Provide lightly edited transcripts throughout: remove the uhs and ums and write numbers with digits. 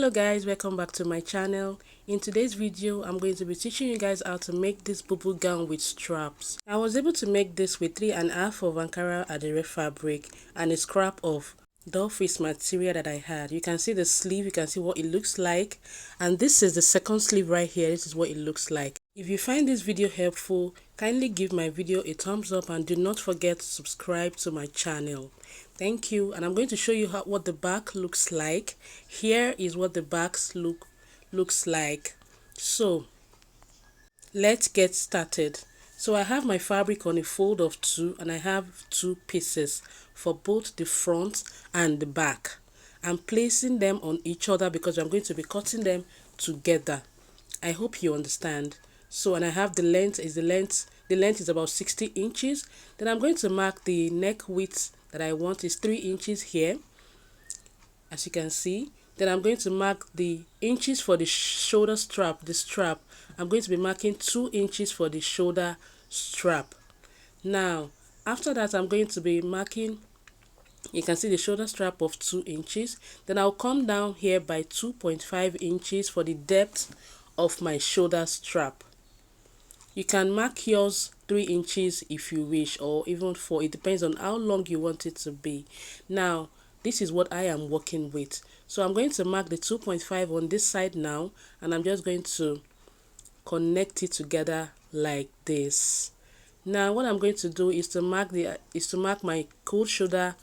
Hello guys, welcome back to my channel. In today's video, I'm going to be teaching you guys how to make this Bubu gown with straps. I was able to make this with 3.5 of Ankara Adire fabric and a scrap of dollface material that I had. You can see the sleeve, you can see what it looks like, and this is the second sleeve right here. This is what it looks like. If you find this video helpful, kindly give my video a thumbs up and do not forget to subscribe to my channel. Thank you. And I'm going to show you what the back looks like. Here is what the back looks like. So let's get started. So I have my fabric on a fold of 2 and I have 2 pieces for both the front and the back. I'm placing them on each other because I'm going to be cutting them together. I hope you understand. So, and I have the length is about 60 inches. Then I'm going to mark the neck width that I want is 3 inches here, as you can see. Then I'm going to mark the inches for the shoulder strap, the strap. I'm going to be marking 2 inches for the shoulder strap. Now, after that, I'm going to be marking, you can see the shoulder strap of 2 inches. Then I'll come down here by 2.5 inches for the depth of my shoulder strap. You can mark yours 3 inches if you wish, or even 4. It depends on how long you want it to be. Now, this is what I am working with. So I'm going to mark the 2.5 on this side now, and I'm just going to connect it together like this. Now, what I'm going to do is to mark my cold shoulder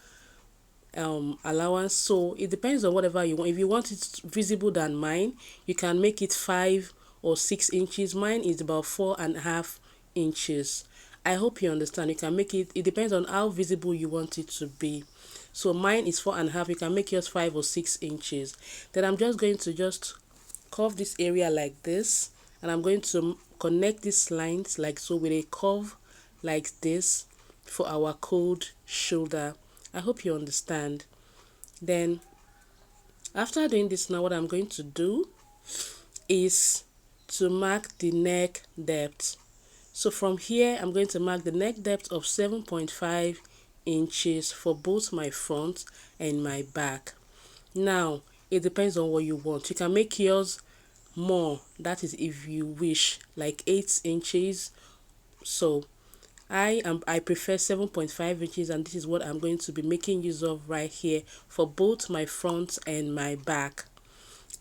allowance. So it depends on whatever you want. If you want it visible than mine, you can make it 5 or 6 inches. Mine is about 4.5 inches. I hope you understand. You can make it depends on how visible you want it to be. So mine is 4.5. You can make yours 5 or 6 inches. Then I'm just going to curve this area like this, and I'm going to connect these lines like so with a curve like this for our cold shoulder. I hope you understand. Then after doing this, now what I'm going to do is to mark the neck depth. So from here, I'm going to mark the neck depth of 7.5 inches for both my front and my back. Now, it depends on what you want. You can make yours more, that is if you wish, like 8 inches. So I prefer 7.5 inches, and this is what I'm going to be making use of right here for both my front and my back.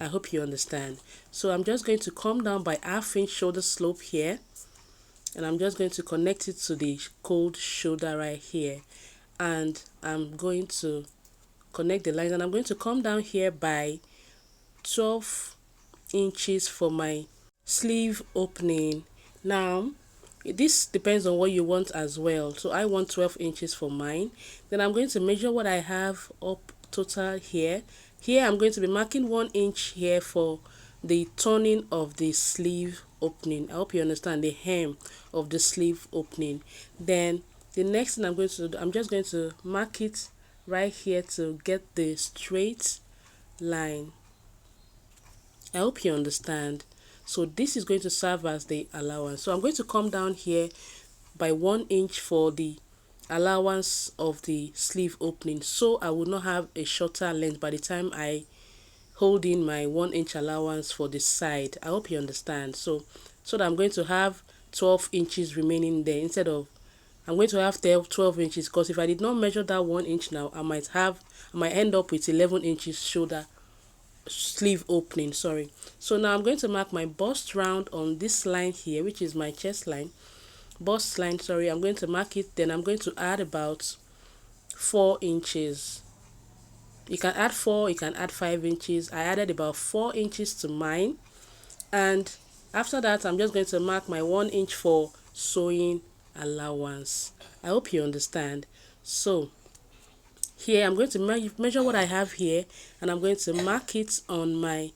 I hope you understand. So I'm just going to come down by 1/2 inch shoulder slope here, and I'm just going to connect it to the cold shoulder right here, and I'm going to connect the lines, and I'm going to come down here by 12 inches for my sleeve opening. Now this depends on what you want as well. So I want 12 inches for mine. Then I'm going to measure what I have up total here. Here I'm going to be marking 1 inch here for the turning of the sleeve opening. I hope you understand, the hem of the sleeve opening. Then the next thing I'm going to do, I'm just going to mark it right here to get the straight line. I hope you understand. So this is going to serve as the allowance. So I'm going to come down here by 1 inch for the allowance of the sleeve opening, so I will not have a shorter length by the time I hold in my 1 inch allowance for the side. I hope you understand. So that I'm going to have 12 inches remaining there, instead of I'm going to have 12 inches, because if I did not measure that 1 inch now, I might end up with 11 inches shoulder sleeve opening, sorry. So now I'm going to mark my bust round on this line here, which is my chest line, bust line, sorry. I'm going to mark it. Then I'm going to add about 4 inches. You can add 4, you can add 5 inches. I added about 4 inches to mine, and after that I'm just going to mark my 1 inch for sewing allowance. I hope you understand. So here I'm going to measure what I have here, and I'm going to mark it on my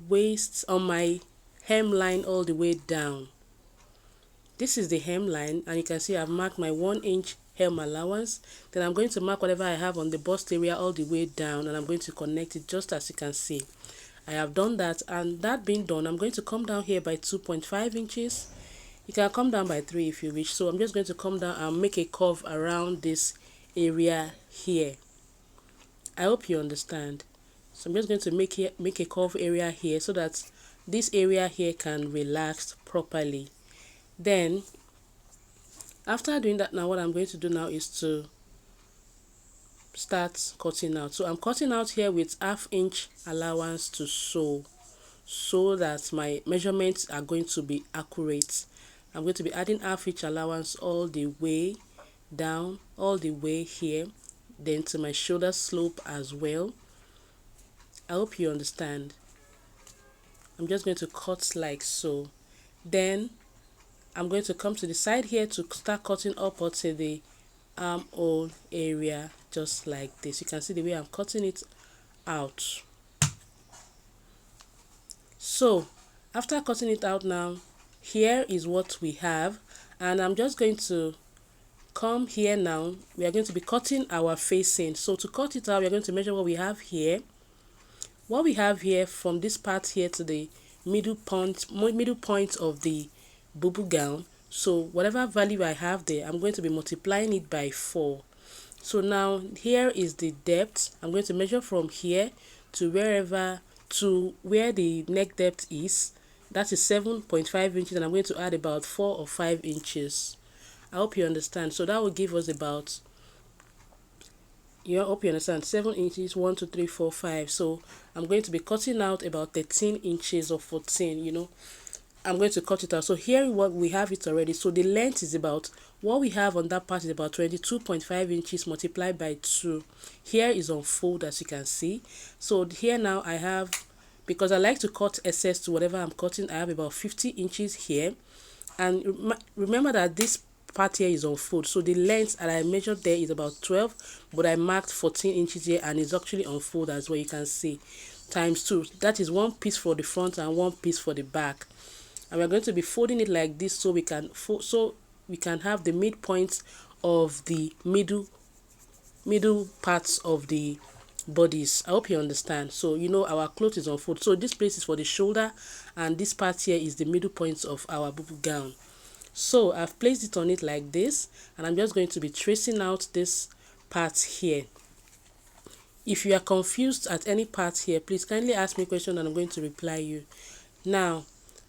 waist, on my hemline all the way down. This is the hemline, and you can see I've marked my 1 inch hem allowance. Then I'm going to mark whatever I have on the bust area all the way down, and I'm going to connect it just as you can see. I have done that, and that being done, I'm going to come down here by 2.5 inches. You can come down by 3 if you wish. So I'm just going to come down and make a curve around this area here. I hope you understand. So I'm just going to make a curve area here so that this area here can relax properly. Then after doing that, now what I'm going to do now is to start cutting out. So I'm cutting out here with 1/2 inch allowance to sew, so that my measurements are going to be accurate. I'm going to be adding 1/2 inch allowance all the way down, all the way here, then to my shoulder slope as well. I hope you understand. I'm just going to cut like so. Then I'm going to come to the side here to start cutting up to the armhole area, just like this. You can see the way I'm cutting it out. So after cutting it out now, here is what we have, and I'm just going to come here now. We are going to be cutting our facing. So to cut it out, we are going to measure what we have here. What we have here from this part here to the middle point of the bubu gown. So whatever value I have there, I'm going to be multiplying it by 4. So now here is the depth. I'm going to measure from here to where the neck depth is. That is 7.5 inches, and I'm going to add about 4 or 5 inches. I hope you understand. So that will give us about, I hope you understand, 7 inches, 1 2 3 4 5. So I'm going to be cutting out about 13 inches or 14. I'm going to cut it out. So here what we have it already. So the length is about, what we have on that part is about 22.5 inches multiplied by 2. Here is on fold, as you can see. So here now I have, because I like to cut excess to whatever I'm cutting, I have about 50 inches here. And remember that this part here is on fold, so the length that I measured there is about 12, but I marked 14 inches here, and it's actually on fold as well. You can see times 2. That is 1 piece for the front and 1 piece for the back. And we're going to be folding it like this, so we can have the midpoint of the middle parts of the bodies. I hope you understand. So our cloth is on fold, so this place is for the shoulder, and this part here is the middle point of our bubu gown. So I've placed it on it like this, and I'm just going to be tracing out this part here. If you are confused at any part here, please kindly ask me a question and I'm going to reply you. Now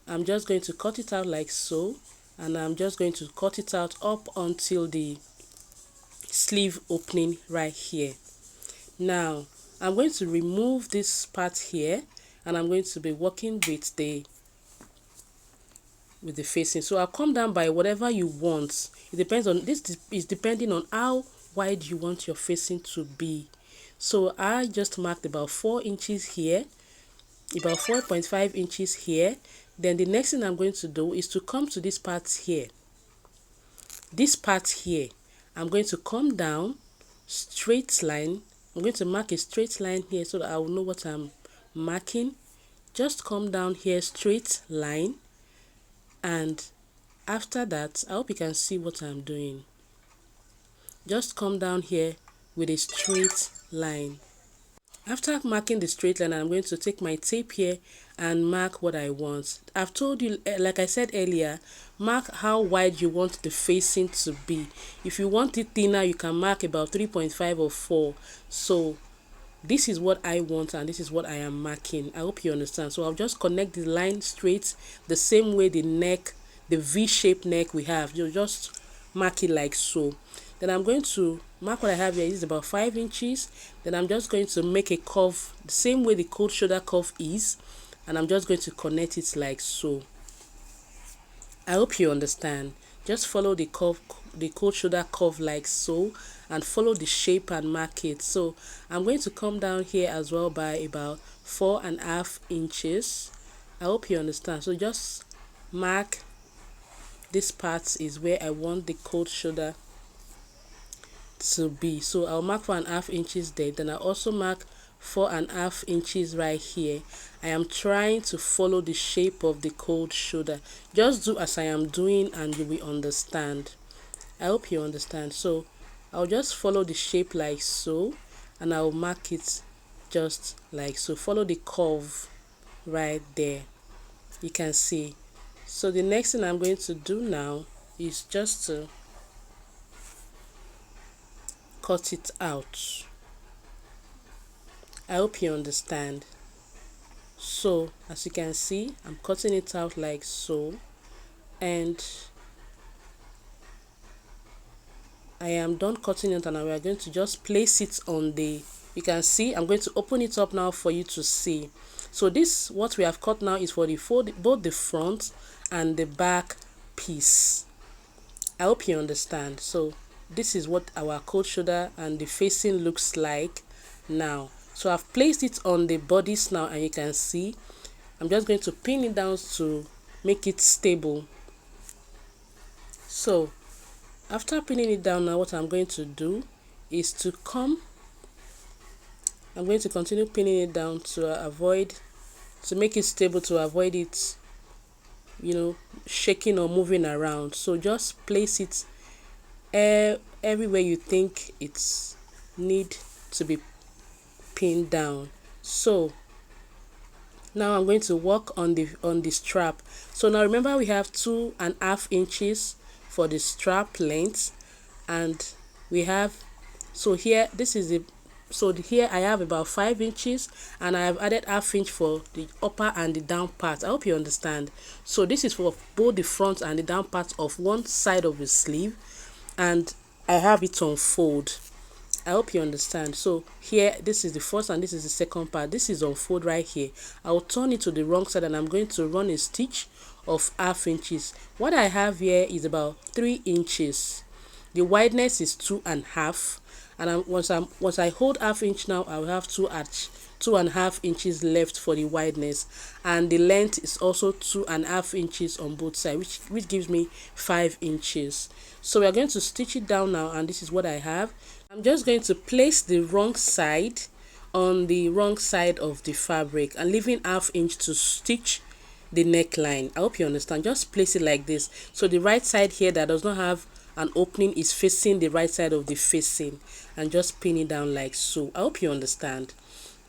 I'm just going to cut it out like so, and I'm just going to cut it out up until the sleeve opening right here. Now I'm going to remove this part here, and I'm going to be working with the facing. So I'll come down by whatever you want. It depends on, this is depending on how wide you want your facing to be. So I just marked about 4 inches here, about 4.5 inches here. Then the next thing I'm going to do is to come to this part here. This part here, I'm going to come down straight line. I'm going to mark a straight line here so that I will know what I'm marking. Just come down here, straight line. And after that, I hope you can see what I'm doing. Just come down here with a straight line. After marking the straight line, I'm going to take my tape here and mark what I want. I've told you, like I said earlier, mark how wide you want the facing to be. If you want it thinner, you can mark about 3.5 or 4. So this is what I want, and this is what I am marking. I hope you understand. So I'll just connect the line straight the same way the neck, the V-shaped neck we have. You just mark it like so. Then I'm going to mark what I have here. This is about 5 inches. Then I'm just going to make a curve the same way the cold shoulder curve is, and I'm just going to connect it like so. I hope you understand. Just follow the curve, the cold shoulder curve like so, and follow the shape and mark it. So I'm going to come down here as well by about 4.5 inches. I hope you understand. So just mark this part is where I want the cold shoulder to be. So I'll mark 4.5 inches there. Then I also mark 4.5 inches right here. I am trying to follow the shape of the cold shoulder. Just do as I am doing and you will understand. I hope you understand. So I'll just follow the shape like so, and I'll mark it just like so. Follow the curve right there. You can see. So the next thing I'm going to do now is just to cut it out. I hope you understand. So as you can see, I'm cutting it out like so, and I am done cutting it, and we are going to just place it on the, you can see I'm going to open it up now for you to see. So this, what we have cut now, is for both the front and the back piece. I hope you understand. So this is what our cold shoulder and the facing looks like now. So I've placed it on the bodice now, and you can see I'm just going to pin it down to make it stable. So after pinning it down now, what I'm going to do is I'm going to continue pinning it down to make it stable, to avoid it, shaking or moving around. So just place it everywhere you think it's need to be pinned down. So now I'm going to work on the strap. So now remember, we have 2.5 inches for the strap length, and we have, so here this is the, so here I have about 5 inches, and I have added half inch for the upper and the down part. I hope you understand. So this is for both the front and the down part of one side of the sleeve, and I have it on fold. I hope you understand. So here, this is the first and this is the second part. This is on fold right here. I'll turn it to the wrong side, and I'm going to run a stitch of half inches. What I have here is about 3 inches. The wideness is 2.5, and once I hold half inch now, I will have 2.5 inches left for the wideness, and the length is also 2.5 inches on both sides, which gives me 5 inches. So we are going to stitch it down now, and this is what I have. I'm just going to place the wrong side on the wrong side of the fabric and leaving half inch to stitch the neckline. I hope you understand. Just place it like this. So the right side here that does not have an opening is facing the right side of the facing, and just pin it down like so. I hope you understand.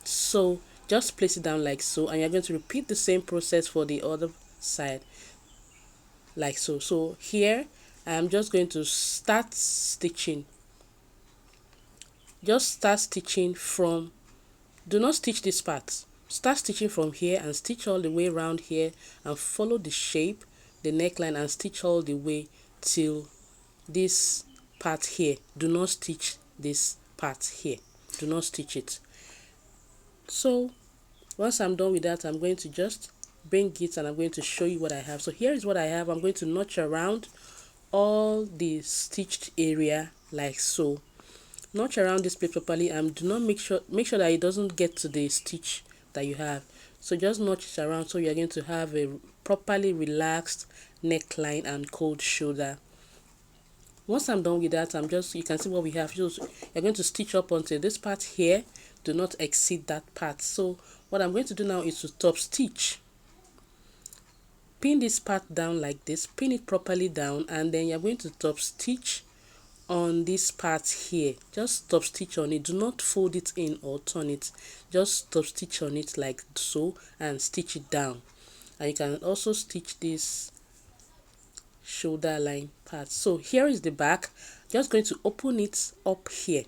So just place it down like so, and you're going to repeat the same process for the other side like so. So here I'm just going to start stitching. Just start stitching from, do not stitch this part. Start stitching from here and stitch all the way around here, and follow the shape, the neckline, and stitch all the way till this part here. Do not stitch this part here. Do not stitch it. So once I'm done with that, I'm going to just bring it and I'm going to show you what I have. So here is what I have. I'm going to notch around all the stitched area like so. Notch around this place properly, and do not make sure that it doesn't get to the stitch that you have. So just notch it around, so you're going to have a properly relaxed neckline and cold shoulder. Once I'm done with that, you can see what we have. You're going to stitch up until this part here. Do not exceed that part. So what I'm going to do now is to top stitch. Pin this part down like this, pin it properly down, and then you're going to top stitch on this part here. Just top stitch on it. Do not fold it in or turn it. Just top stitch on it like so and stitch it down. And you can also stitch this shoulder line part. So here is the back. Just going to open it up here.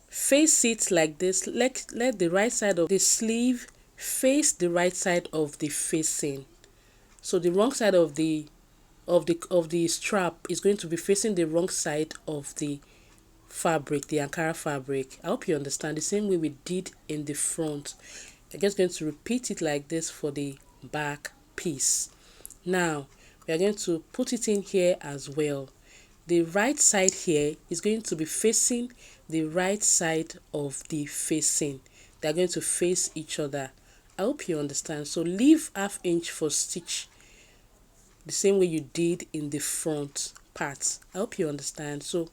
Face it like this. Let the right side of the sleeve face the right side of the facing. So the wrong side of the strap is going to be facing the wrong side of the fabric, the Ankara fabric. I hope you understand. The same way we did in the front. I'm just going to repeat it like this for the back piece. Now we are going to put it in here as well. The right side here is going to be facing the right side of the facing. They're going to face each other. I hope you understand. So leave half inch for stitch, the same way you did in the front part. I hope you understand. So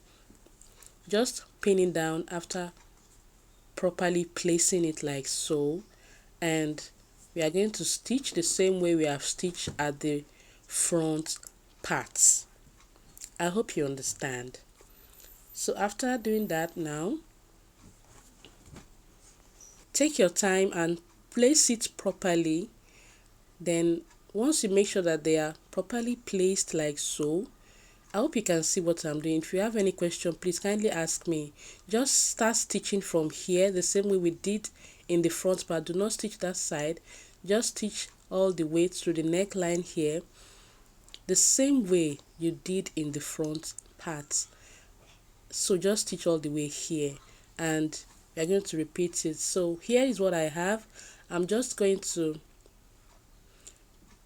just pinning down after properly placing it like so, and we are going to stitch the same way we have stitched at the front parts. I hope you understand. So after doing that, now take your time and place it properly. Then once you make sure that they are properly placed like so, I hope you can see what I'm doing. If you have any question, please kindly ask me. Just start stitching from here the same way we did in the front part. Do not stitch that side. Just stitch all the way through the neckline here the same way you did in the front part. So just stitch all the way here and we are going to repeat it. So here is what I have. I'm just going to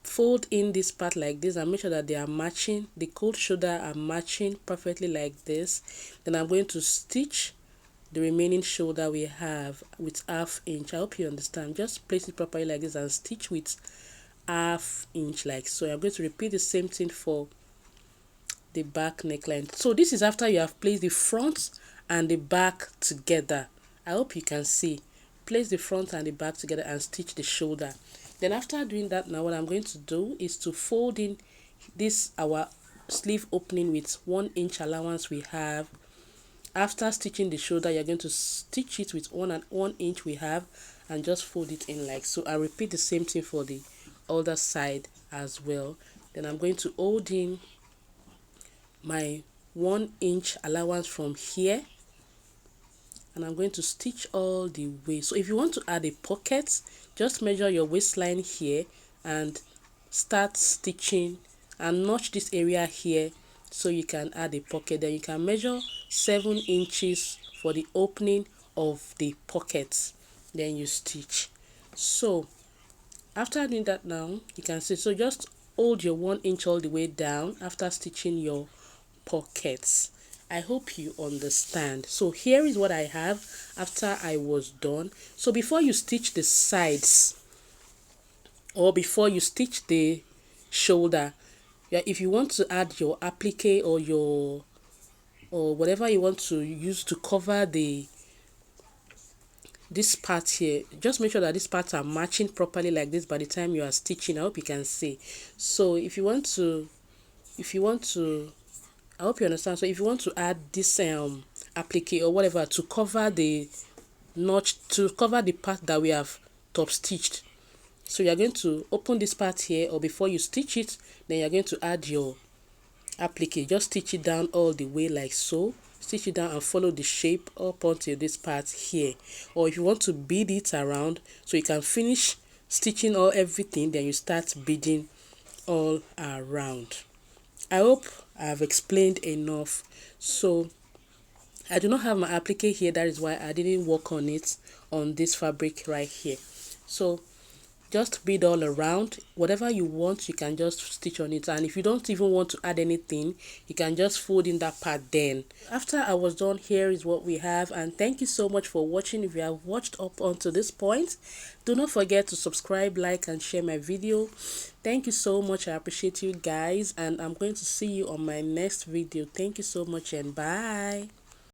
fold in this part like this and make sure that they are matching. The cold shoulder are matching perfectly like this. Then I'm going to stitch the remaining shoulder we have with ½ inch. I hope you understand. Just place it properly like this and stitch with ½ inch like so. I'm going to repeat the same thing for the back neckline. So this is after you have placed the front and the back together. I hope you can see. Place the front and the back together and stitch the shoulder. Then after doing that, now what I'm going to do is to fold in this our sleeve opening with 1 inch allowance we have. After stitching the shoulder, you're going to stitch it with 1 inch we have and just fold it in like so. I repeat the same thing for the other side as well. Then I'm going to hold in my 1 inch allowance from here and I'm going to stitch all the way. So if you want to add a pocket, just measure your waistline here and start stitching and notch this area here so you can add a pocket. Then you can measure 7 inches for the opening of the pocket, then you stitch. So after doing that, now you can see, so just hold your 1 inch all the way down after stitching your pockets. I hope you understand. So here is what I have after I was done. So before you stitch the sides or before you stitch the shoulder, if you want to add your applique or your whatever you want to use to cover this part here, just make sure that these parts are matching properly like this by the time you are stitching. I hope you can see. So if you want to I hope you understand. So if you want to add this applique or whatever to cover the notch, to cover the part that we have top stitched, so you're going to open this part here, or before you stitch it, then you're going to add your applique. Just stitch it down all the way like so. Stitch it down and follow the shape up until this part here. Or if you want to bead it around so you can finish stitching all everything, then you start beading all around. I hope I've explained enough. So I do not have my applique here, that is why I didn't work on it on this fabric right here. So just bead all around. Whatever you want, you can just stitch on it, and if you don't even want to add anything, you can just fold in that part. Then after I was done, here is what we have. And thank you so much for watching. If you have watched up until this point, do not forget to subscribe, like and share my video. Thank you so much. I appreciate you guys, and I'm going to see you on my next video. Thank you so much and bye.